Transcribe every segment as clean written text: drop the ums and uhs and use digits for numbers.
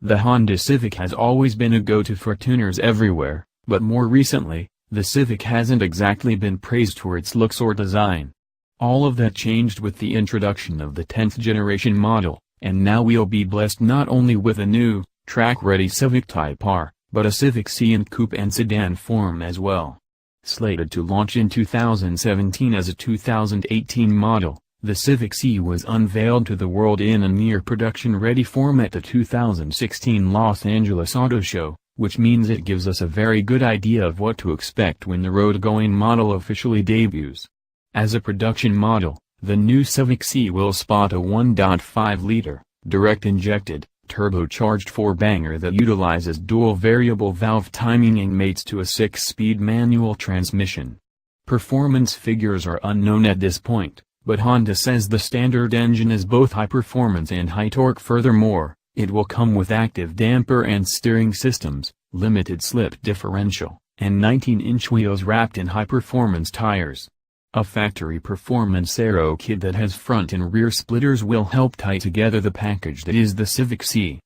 The Honda Civic has always been a go-to for tuners everywhere, but more recently, the Civic hasn't exactly been praised for its looks or design. All of that changed with the introduction of the 10th generation model, and now we'll be blessed not only with a new, track-ready Civic Type R, but a Civic Si in coupe and sedan form as well. Slated to launch in 2017 as a 2018 model, the Civic Si was unveiled to the world in a near production-ready form at the 2016 Los Angeles Auto Show, which means it gives us a very good idea of what to expect when the road-going model officially debuts. As a production model, the new Civic Si will spot a 1.5-liter, direct-injected, turbocharged four-banger that utilizes dual variable valve timing and mates to a 6-speed manual transmission. Performance figures are unknown at this point, but Honda says the standard engine is both high performance and high torque. Furthermore, it will come with active damper and steering systems, limited slip differential, and 19-inch wheels wrapped in high-performance tires. A factory performance aero kit that has front and rear splitters will help tie together the package that is the Civic Si.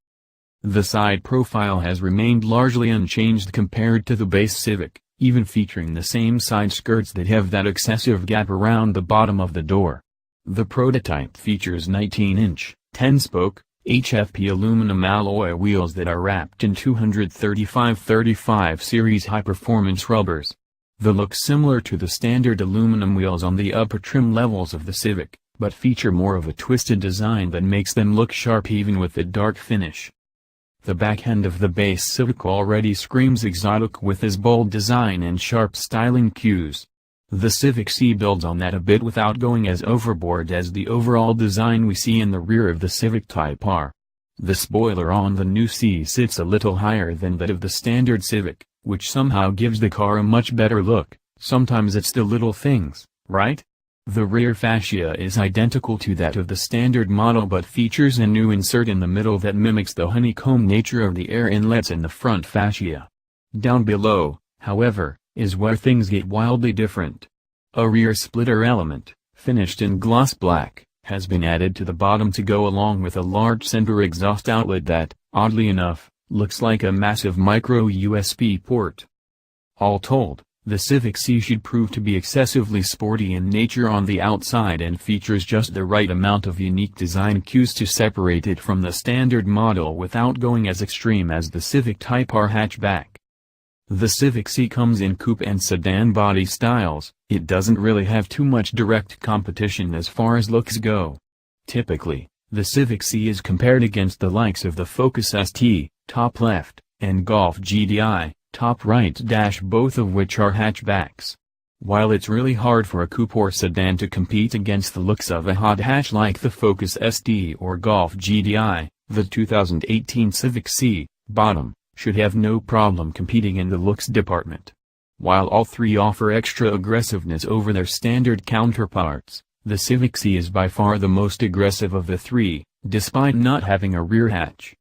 The side profile has remained largely unchanged compared to the base Civic, even featuring the same side skirts that have that excessive gap around the bottom of the door. The prototype features 19-inch, 10-spoke, HFP aluminum alloy wheels that are wrapped in 235/35 series high-performance rubbers. They look similar to the standard aluminum wheels on the upper trim levels of the Civic, but feature more of a twisted design that makes them look sharp even with the dark finish. The back end of the base Civic already screams exotic with its bold design and sharp styling cues. The Civic Si builds on that a bit without going as overboard as the overall design we see in the rear of the Civic Type R. The spoiler on the new Si sits a little higher than that of the standard Civic, which somehow gives the car a much better look. Sometimes it's the little things, right? The rear fascia is identical to that of the standard model but features a new insert in the middle that mimics the honeycomb nature of the air inlets in the front fascia. Down below, however, is where things get wildly different. A rear splitter element, finished in gloss black, has been added to the bottom to go along with a large center exhaust outlet that, oddly enough, looks like a massive micro USB port. All told, the Civic Si should prove to be excessively sporty in nature on the outside and features just the right amount of unique design cues to separate it from the standard model without going as extreme as the Civic Type R hatchback. The Civic Si comes in coupe and sedan body styles. It doesn't really have too much direct competition as far as looks go. Typically, the Civic Si is compared against the likes of the Focus ST, top left, and Golf GTI, top right, both of which are hatchbacks. While it's really hard for a coupe or sedan to compete against the looks of a hot hatch like the Focus ST or Golf GTI, the 2018 Civic Si, bottom, should have no problem competing in the looks department. While all three offer extra aggressiveness over their standard counterparts, the Civic Si is by far the most aggressive of the three, despite not having a rear hatch.